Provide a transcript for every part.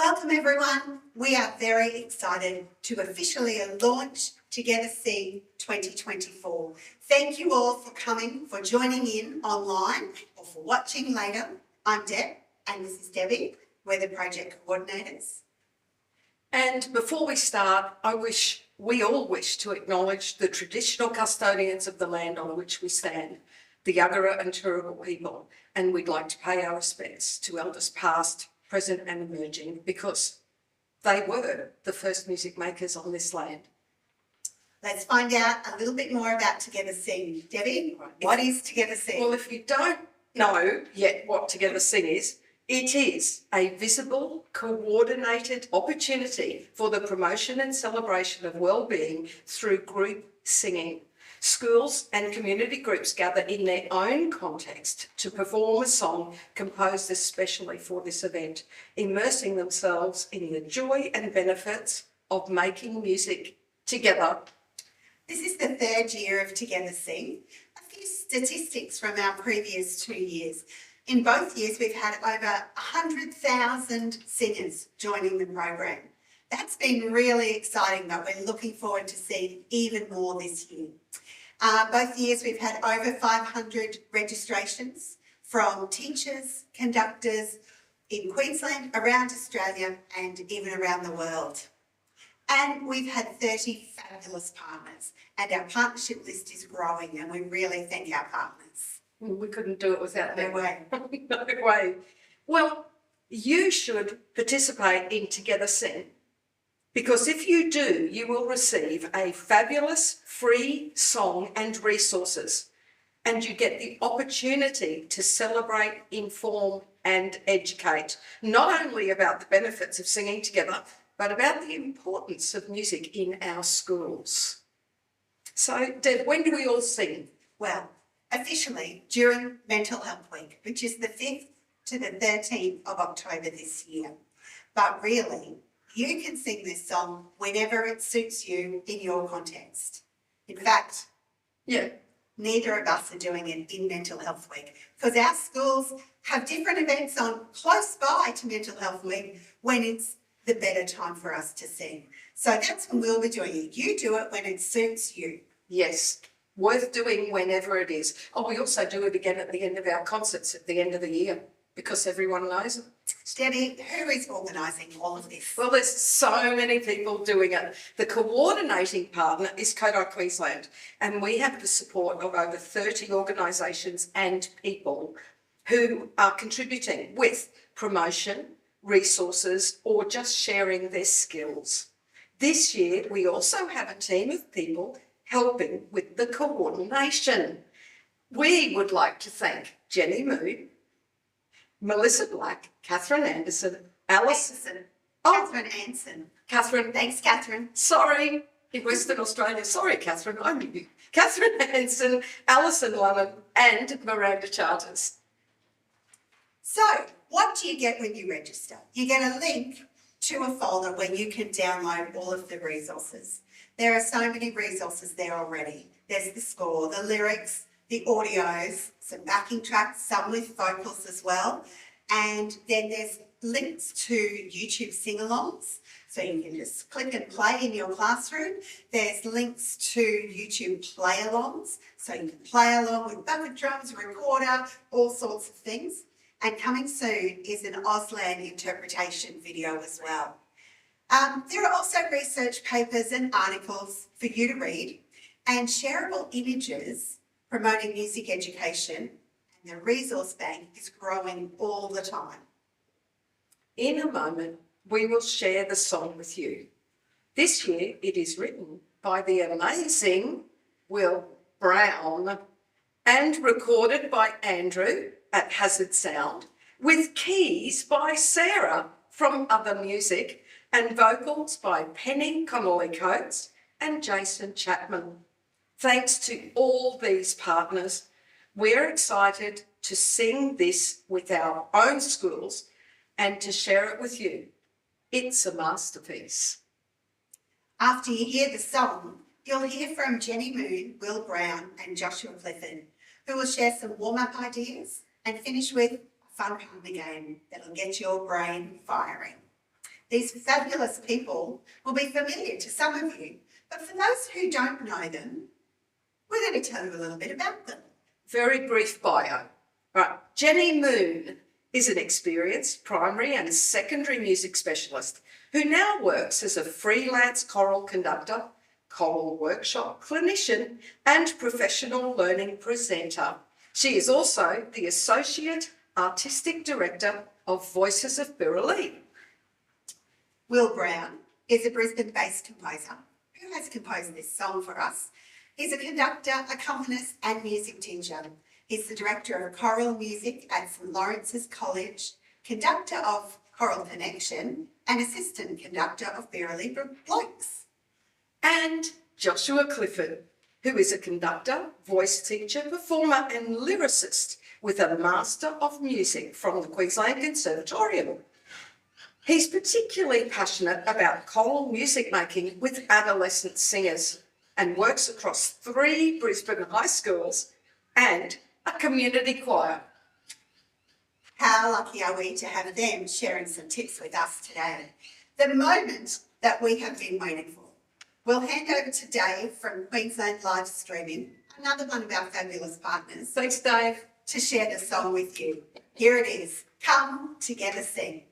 Welcome everyone. We are very excited to officially launch Together Sing 2024. Thank you all for coming, for joining in online or for watching later. I'm Deb and this is Debbie. We're the project coordinators. And before we start, we all wish to acknowledge the traditional custodians of the land on which we stand, the Yuggera and Turrbal people, and we'd like to pay our respects to elders past, present and emerging, because they were the first music makers on this land. Let's find out a little bit more about Together Sing. Debbie, what is Together Sing? Well, if you don't know yet what Together Sing is, it is a visible, coordinated opportunity for the promotion and celebration of well-being through group singing. Schools and community groups gather in their own context to perform a song composed especially for this event, immersing themselves in the joy and benefits of making music together. This is the third year of Together Sing. A few statistics from our previous 2 years. In both years, we've had over 100,000 singers joining the program. That's been really exciting, but we're looking forward to seeing even more this year. Both years, we've had over 500 registrations from teachers, conductors in Queensland, around Australia, and even around the world. And we've had 30 fabulous partners, and our partnership list is growing, and we really thank our partners. We couldn't do it without them. No way. No way. Well, you should participate in Together Sing, because if you do, you will receive a fabulous free song and resources, and you get the opportunity to celebrate, inform and educate, not only about the benefits of singing together, but about the importance of music in our schools. So, Deb, when do we all sing? Well, officially during Mental Health Week, which is the 5th to the 13th of October this year. But really, you can sing this song whenever it suits you in your context. In fact, neither of us are doing it in Mental Health Week because our schools have different events on close by to Mental Health Week when it's the better time for us to sing. So that's when we'll be doing it. You do it when it suits you. Yes, worth doing whenever it is. Oh, we also do it again at the end of our concerts at the end of the year because everyone knows it. Debbie, who is organising all of this? Well, there's so many people doing it. The coordinating partner is Kodai Queensland, and we have the support of over 30 organisations and people who are contributing with promotion, resources, or just sharing their skills. This year, we also have a team of people helping with the coordination. We would like to thank Jenny Moon, Melissa Black, Catherine Anderson, Catherine Anson. Catherine. Thanks, Catherine. Sorry, in Western Australia. Sorry, Catherine, I knew you. Catherine Anson, Alison Lunnan, and Miranda Charters. So, what do you get when you register? You get a link to a folder where you can download all of the resources. There are so many resources there already. There's the score, the lyrics, the audios, some backing tracks, some with vocals as well. And then there's links to YouTube sing-alongs. So you can just click and play in your classroom. There's links to YouTube play-alongs. So you can play along with bucket drums, recorder, all sorts of things. And coming soon is an Auslan interpretation video as well. There are also research papers and articles for you to read and shareable images promoting music education, and the resource bank is growing all the time. In a moment, we will share the song with you. This year, it is written by the amazing Will Brown and recorded by Andrew at Hazard Sound, with keys by Sarah from Other Music and vocals by Penny Connolly Coates and Jason Chapman. Thanks to all these partners, we're excited to sing this with our own schools and to share it with you. It's a masterpiece. After you hear the song, you'll hear from Jenny Moon, Will Brown and Joshua Clifford, who will share some warm-up ideas and finish with a fun game that'll get your brain firing. These fabulous people will be familiar to some of you, but for those who don't know them, we're going to tell you a little bit about them. Very brief bio. Right. Jenny Moon is an experienced primary and secondary music specialist who now works as a freelance choral conductor, choral workshop clinician, and professional learning presenter. She is also the Associate Artistic Director of Voices of Birralee. Will Brown is a Brisbane-based composer who has composed this song for us. He's a conductor, accompanist and music teacher. He's the Director of Choral Music at St Lawrence's College, conductor of Choral Connection and assistant conductor of Birralee Blokes. And Joshua Clifford, who is a conductor, voice teacher, performer and lyricist with a Master of Music from the Queensland Conservatorium. He's particularly passionate about choral music making with adolescent singers and works across 3 Brisbane high schools and a community choir. How lucky are we to have them sharing some tips with us today? The moment that we have been waiting for. We'll hand over to Dave from Queensland Live Streaming, another one of our fabulous partners. Thanks, Dave. To share the song with you. Here it is, Come Together Sing.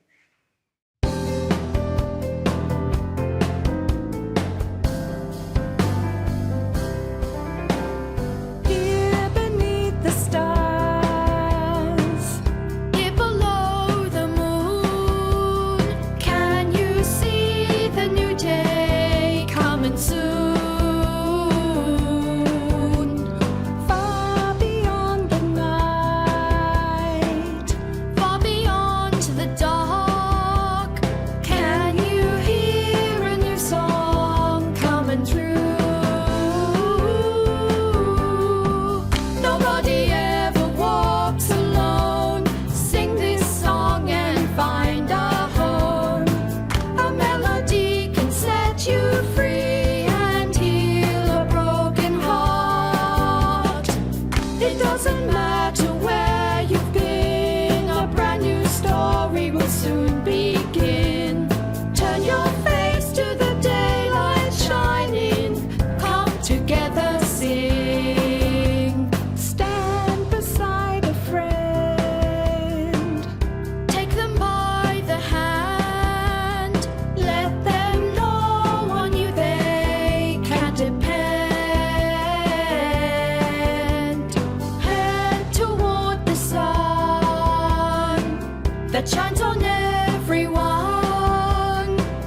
That shines on everyone,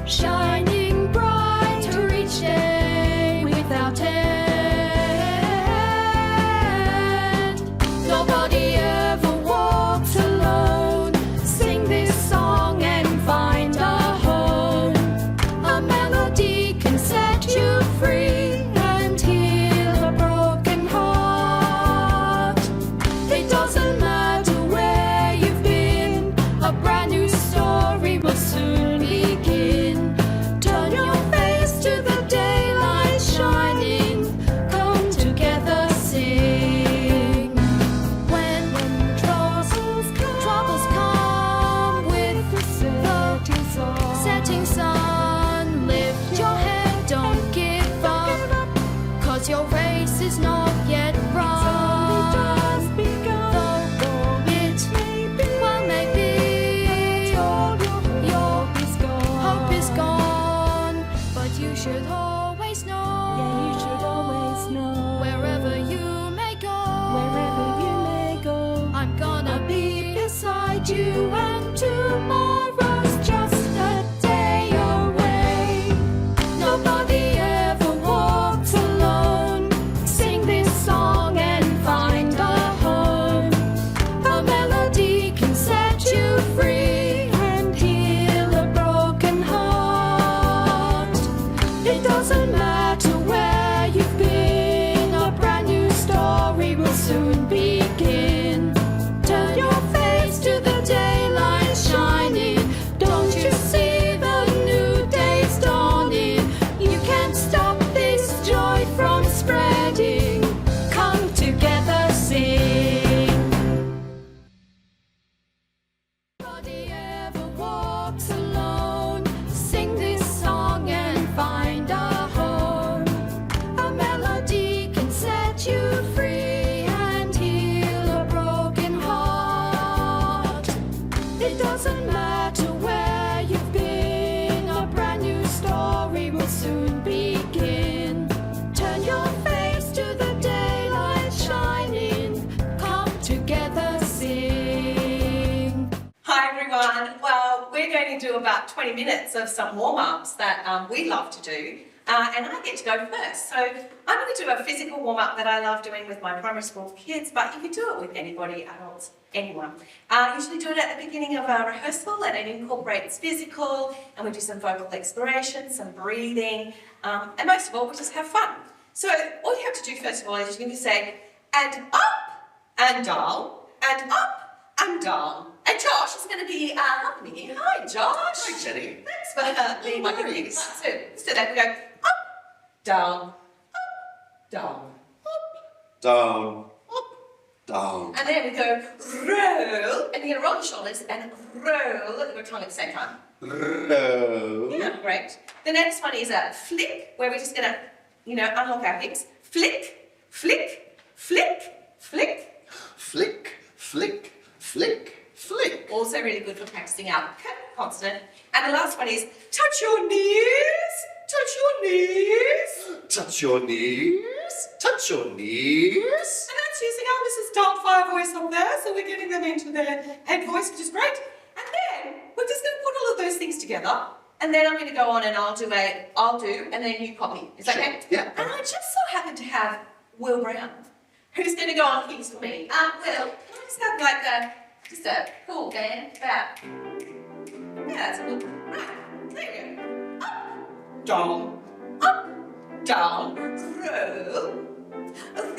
shining bright to each day without end. Nobody ever walks alone. Sing this song and find a home. A melody can set you free and heal a broken heart. It doesn't matter where you've been. A brand new story will soon begin. Turn your face to the daylight shining. Come together, sing. When troubles come with the setting sun, lift your head, don't give up, 'cause your race is not yet run. You should always know. Yeah, you should always know. Wherever you may go. I'm gonna be beside you, and tomorrow's just a day away. Nobody ever walks alone. Sing this song and find a home. A melody can set you free and heal a broken heart. It doesn't matter where you've been, a brand new story will soon begin. Turn your face to the daylight shining. Don't you see the new day's dawning? You can't stop this joy from spreading. Come together, sing. Nobody ever walks alone. we do about 20 minutes of some warm-ups that we love to do, and I get to go first. So I'm going to do a physical warm-up that I love doing with my primary school kids, but you can do it with anybody, adults, anyone. I usually do it at the beginning of a rehearsal, and it incorporates physical, and we do some vocal exploration, some breathing, and most of all, we just have fun. So all you have to do first of all is you're going to say, and up, and down, and up, and down. And Josh is going to be helping me. Hi, Josh. Hi, Jenny. Thanks for being my computer. So that we go up, down, Down, up, down. and then we go roll, and you're going to roll your shoulders and roll your tongue at the same time. Roll. Yeah, great. The next one is a flick, where we're just going to, unlock our hips. Flick, flick, flick, flick. Flick, flick, flick, flick. Also really good for practicing our consonant. And the last one is touch your knees, touch your knees. Touch your knees, touch your knees. And that's using our Mrs. Doubtfire voice up there, so we're getting them into their head voice, which is great. And then we're just going to put all of those things together, and then I'm going to go on and I'll do, and then you copy. Is that Sure. okay? Yeah. And I just so happen to have Will Brown, who's going to go on keys for me. Will, can I just have just a cool band about, that's a good, right, there you go. Up, down, roll, and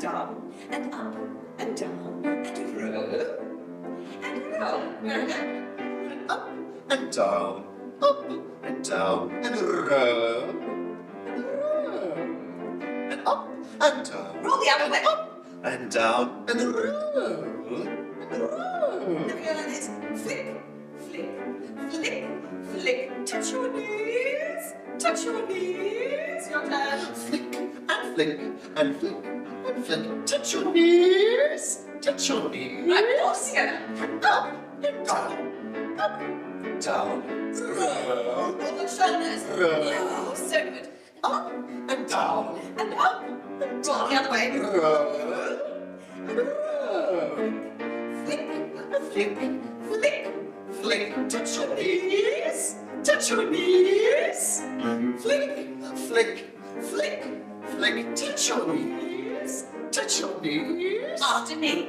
down, and up, and down, and roll, and roll. Up and down, up and down, and roll. And up and down. Roll the other way. Up and down, and roll. And roll. Now we go like this. Flick, flick, flick, flick. Touch your knees, touch your knees. Your turn. Flick and flick and flick and flick. Touch your knees, touch your knees. Right, all together. Up and down, up and down. Roll. Roll the shoulders. Roll. Oh, so good. Up and down, And up. Roll the other way. roll. And roll. Flick, Flick, flick. flick, touch your knees, touch your knees. Flick, flick, flick, flick, touch your knees, touch your knees. After me.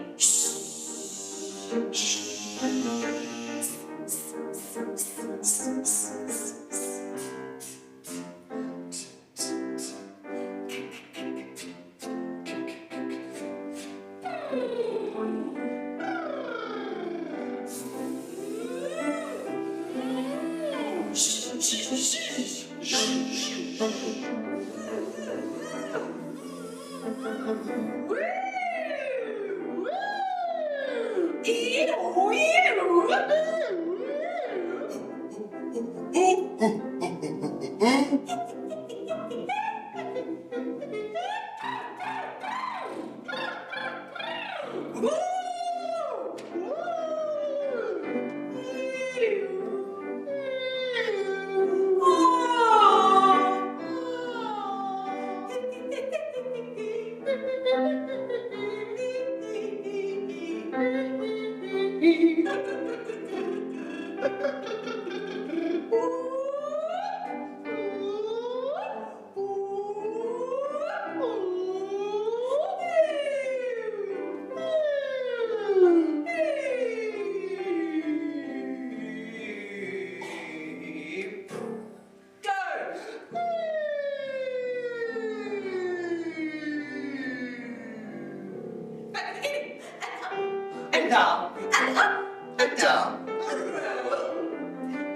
And down, and up, And down,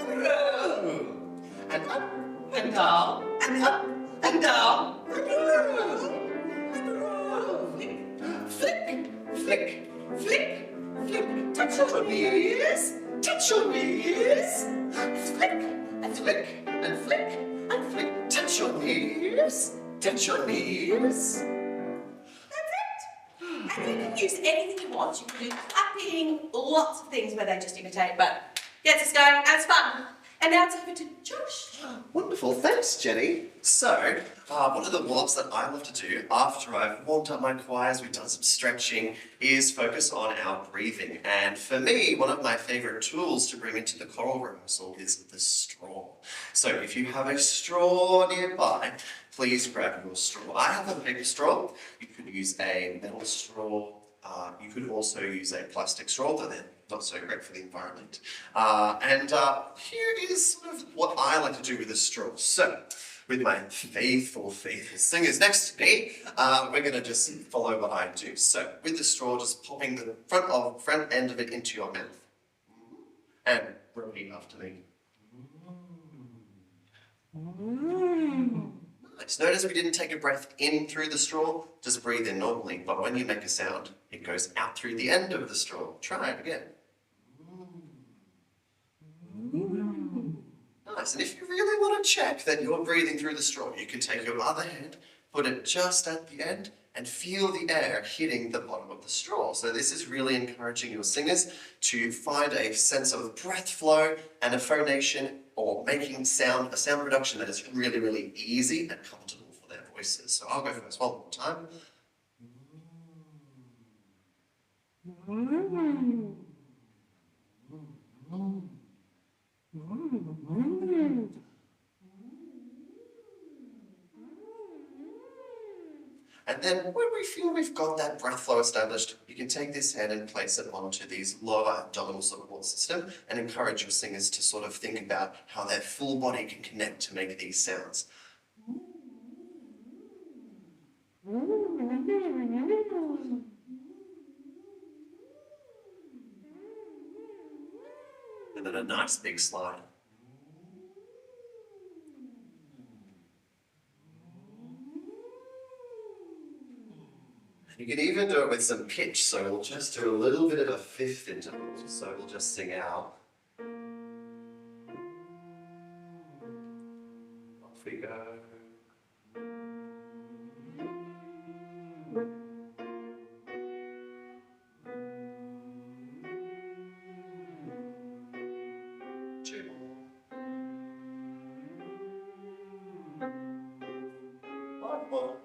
roll, and up, and down, and up, and down. flick, flick, Flick, flick, touch your knees, touch your knees. Flick and flick and flick and flick, touch your knees, touch your knees. And you can use anything you want. You can do clapping, lots of things where they just imitate, but gets us going and it's fun. And now it's over to Josh. Wonderful, thanks Jenny. So, one of the warm-ups that I love to do after I've warmed up my choirs, we've done some stretching, is focus on our breathing. And for me, one of my favourite tools to bring into the choral rehearsal is the straw. So if you have a straw nearby, please grab your straw. I have a paper straw. You could use a metal straw. You could also use a plastic straw, though they're not so great for the environment. Here is sort of what I like to do with a straw. So, with my faithful singers next to me, we're going to just follow what I do. So, with the straw, just popping the front end of it into your mouth. And repeat after me. Nice. Notice we didn't take a breath in through the straw, just breathe in normally, but when you make a sound, it goes out through the end of the straw. Try it again. Nice. And if you really want to check that you're breathing through the straw, you can take your other hand, put it just at the end, and feel the air hitting the bottom of the straw. So this is really encouraging your singers to find a sense of breath flow and a phonation, or making a sound production that is really, really easy and comfortable for their voices. So I'll go first one more time. And then when we feel we've got that breath flow established, you can take this hand and place it onto these lower abdominal support system and encourage your singers to sort of think about how their full body can connect to make these sounds. And then a nice big slide. You can even do it with some pitch, so we'll just do a little bit of a fifth interval, so we'll just sing out. Off we go. Two more. One more.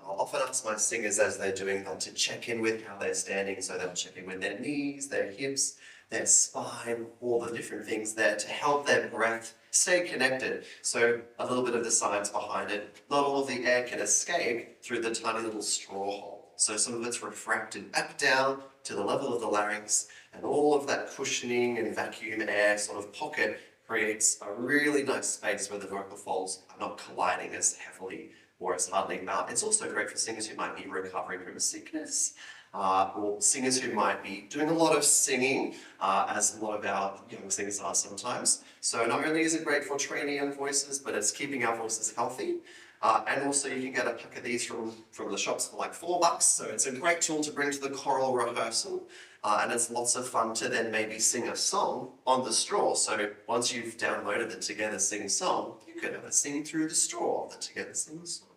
I'll often ask my singers as they're doing that to check in with how they're standing, so they'll check in with their knees, their hips, their spine, all the different things there to help their breath stay connected. So a little bit of the science behind it, not all of the air can escape through the tiny little straw hole. So some of it's refracted back down to the level of the larynx, and all of that cushioning and vacuum air sort of pocket creates a really nice space where the vocal folds are not colliding as heavily or as hardly. It's also great for singers who might be recovering from a sickness, or singers who might be doing a lot of singing, as a lot of our young singers are sometimes. So not only is it great for training young voices, but it's keeping our voices healthy. And also you can get a pack of these from the shops for like $4. So it's a great tool to bring to the choral rehearsal. And it's lots of fun to then maybe sing a song on the straw. So once you've downloaded the Together Sing song, you can have a sing through the straw of the Together Sing song.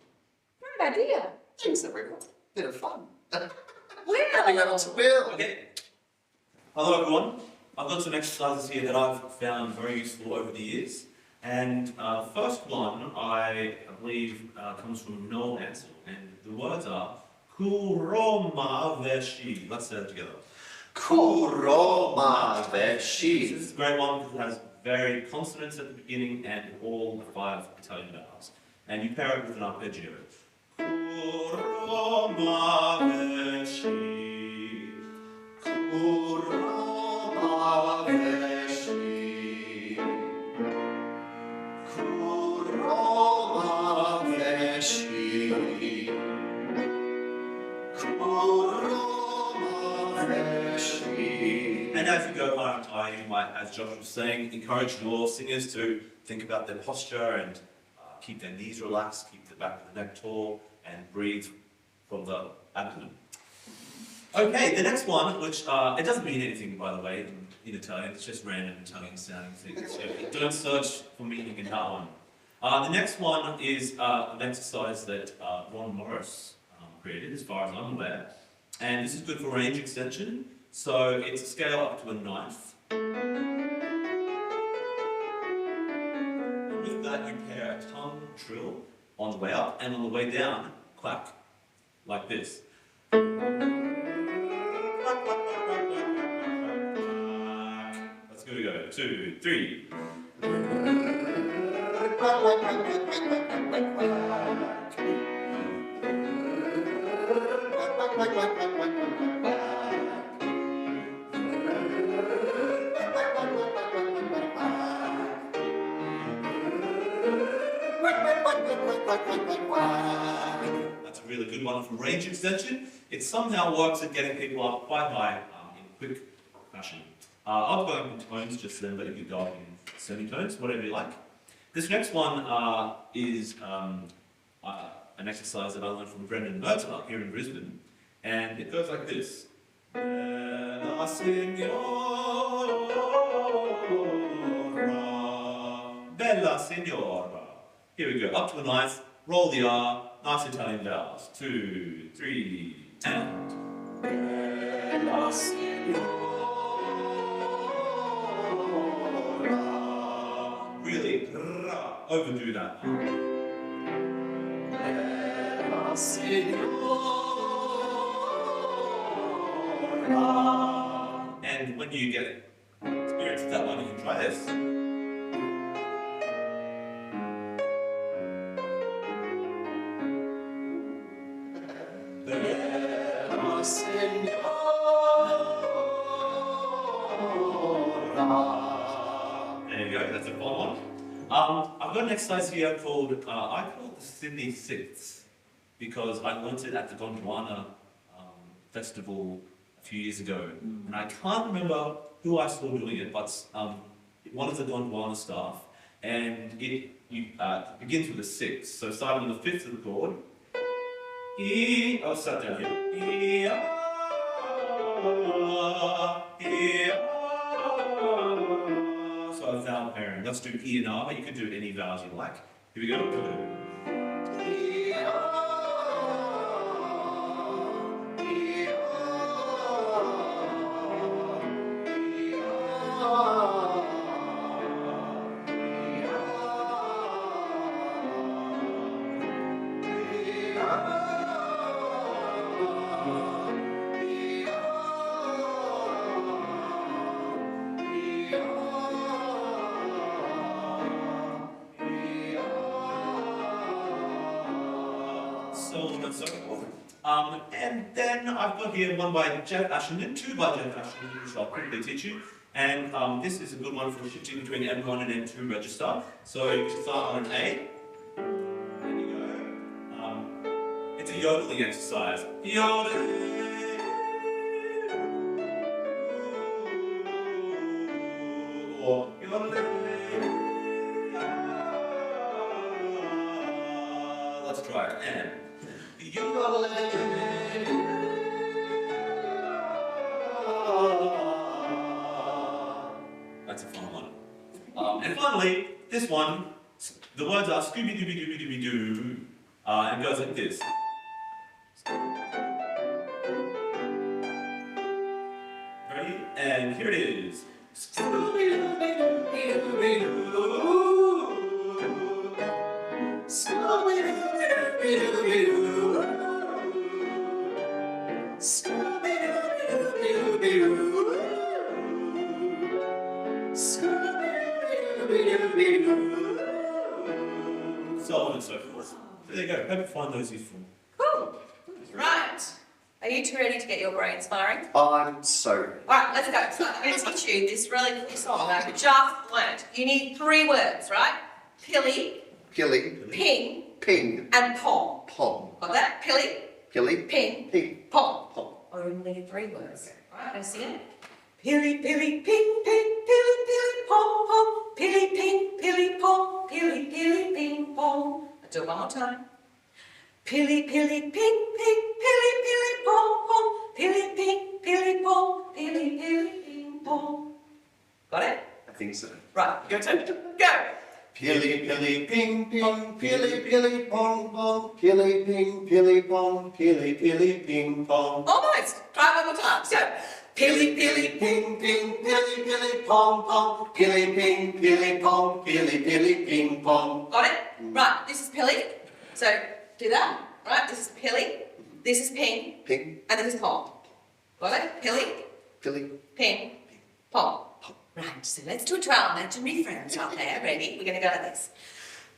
Great idea. Thanks everyone. Bit of fun. Will. Handing over to Will. Okay. Hello everyone. I've got some exercises here that I've found very useful over the years. And the first one, I believe, comes from Noel Ansel. And the words are Kuroma Veshi. Let's say it together. Kuroma This Veshi. is a great one because it has very consonants at the beginning and all 5 Italian vowels. And you pair it with an arpeggio. Kuroma Veshi. Kuroma Veshi. Kuroma Veshi. Kuroma Veshi. And as you go higher, you might, as Josh was saying, encourage your singers to think about their posture and keep their knees relaxed, keep the back of the neck tall, and breathe from the abdomen. Okay, the next one, which it doesn't mean anything, by the way, in Italian. It's just random Italian sounding things. So don't search for meaning in that one. The next one is an exercise that Ron Morris created, as far as I'm aware. And this is good for range extension. So it's a scale up to a ninth. And with that, you pair a tongue trill on the way up, and on the way down, clap, like this. Let's give it a go. 2, 3. That's a really good one for range extension. It somehow works at getting people up quite high in quick fashion. I'll go in tones just then, but you can go up in semitones, whatever you like. This next one is an exercise that I learned from Brendan Mertler here in Brisbane, and it goes like this. Bella Signora, Bella Signora. Here we go, up to a ninth, roll the R, nice Italian vowels. 2, 3, and Bella Signora. Really, overdo that. Bella Signora. And when you get experience with that one, you can try this. Bella Signora. There you go, that's a fun one. I've got an exercise here called, I call it the Sydney Sixths, because I learnt it at the Gondwana festival a few years ago. And I can't remember who I saw doing it, but one of the Gondwana staff, and it begins with a 6. So starting on the 5th of the chord, I'll start down here. So a vowel pairing. Let's do E and R, but you can do any vowels you like. Here we go. So on and so forth. And then I've got here one by Jeff Ashenden, 2 by Jeff Ashenden, which I'll quickly teach you. And this is a good one for shifting between M1 and M2 register. So you can start on an A. There you go. It's a yodeling exercise. Yodeling. Or yodeling. Let's try it. And that's a fun one. And finally, this one, the words are Scooby-Dooby-Dooby-Dooby-Doo, and goes like this. Ready? And here it is. Scooby-Dooby-Dooby-Doo. Scooby-Dooby-Dooby-Doo. Scooby-Dooby-Dooby-Doo. Scooby-Dooby-Doo. So on and so forth. So there you go. Hope you find those useful. Cool. Right. Are you two ready to get your brains firing? I'm so ready. All right, let's go. So I'm going to teach you this really cool song that I just learnt. You need 3 words, right? Pilly, Pilly, ping, ping, and pong. pom. Got that? Pilly, Pilly, ping, ping, pong. pom. Only 3 words. All right, let's sing it. Pilly, pilly, ping, ping, pilly, pilly, pong, pong. Pilly, ping, pilly, pong. Pilly, pilly, ping, pong. I'll do it one more time. Pilly, pilly, ping, ping, pilly, pilly, pong, pong. Pilly, ping, pilly, pong. Pilly, pilly, ping, pong. Got it? I think so. Right, your turn. Go. Pilly, pilly, ping, ping, pilly, pilly, pong, pong. Pilly, ping, pilly, pong. Pilly, pilly, ping, pong. Almost. Try it one more time. So, Pilly, pilly, ping, ping, pilly, pilly, pong, pong, pilly, ping, pilly, pong, pilly, pilly, ping, pong. Got it? Right, this is pilly. So do that. Right, this is pilly. This is ping. Ping, And this is pong. Got it? Pilly, pilly, ping, pong. Right, so let's do it to our imaginary friends out there. Ready? We're going to go like this.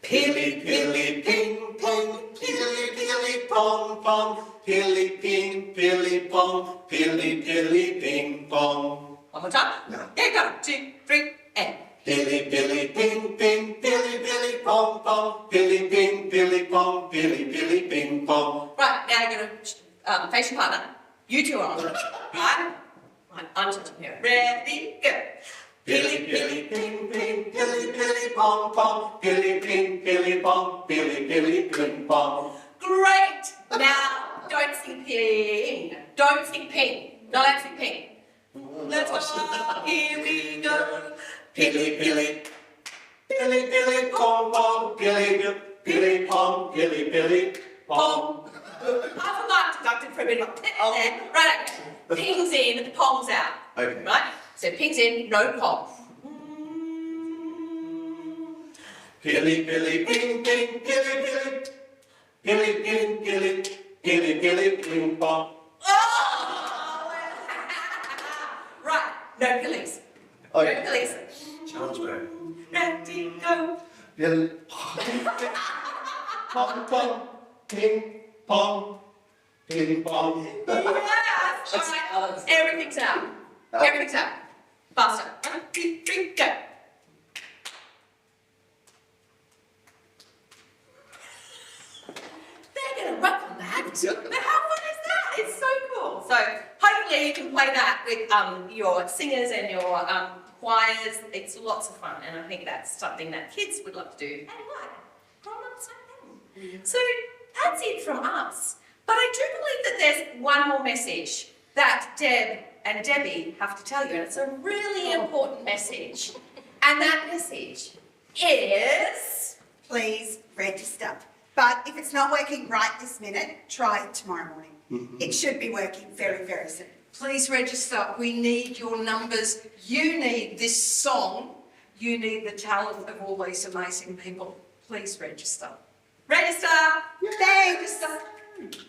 pilly, pilly, ping, pong, pilly, pilly, pong, pong, pilly, ping, pilly, pong, pilly, pilly, ping, pong. One more time. No. Yeah, go. 2, 3, and. Pilly, pilly, ping, ping, pilly, pilly, pong, pong, pilly, ping, pilly, pong, pilly, pilly, ping, pong. Right, now you're going to face your partner. You two are on it. Right? Right, I'm touching here. Ready, go. Pilly, pilly, ping, ping, pilly, pilly, pong, pong, pilly, ping, pilly, pong, pilly, pilly, ping, pong. Great! Now, don't sing ping. Don't sing ping. Don't let sing ping. Let's go. Here we go. Pilly, pilly, pilly, pilly, pong, pong, pilly, pilly, pong, pilly, pilly, pong. I forgot to duct it for a bit of a there. Right, okay. Ping's in, pong's out. Okay. Right? So ping's in, no pong. Pilly, pilly, ping, ping, pilly, pilly, pilly, ping, pilly, pilly, pilly, ping, pong. Oh! Right, no police. No Okay. police. Challenge mode. Ready, go. Pilly, pong, pong, ping, pong, ping, pong. Yes! All right, everything's out. Everything's out. Faster. 1, 2, 3, go. They're going to work on that. Yeah. But how fun is that? It's so cool. So hopefully you can play that with your singers and your choirs. It's lots of fun, and I think that's something that kids would love to do, and like grown-ups like them. So that's it from us. But I do believe that there's one more message that Deb and Debbie have to tell you, and it's a really important message. And that message is... Please register. But if it's not working right this minute, try it tomorrow morning. It should be working very, very soon. Please register. We need your numbers. You need this song. You need the talent of all these amazing people. Please register. Register! Thanks. Register!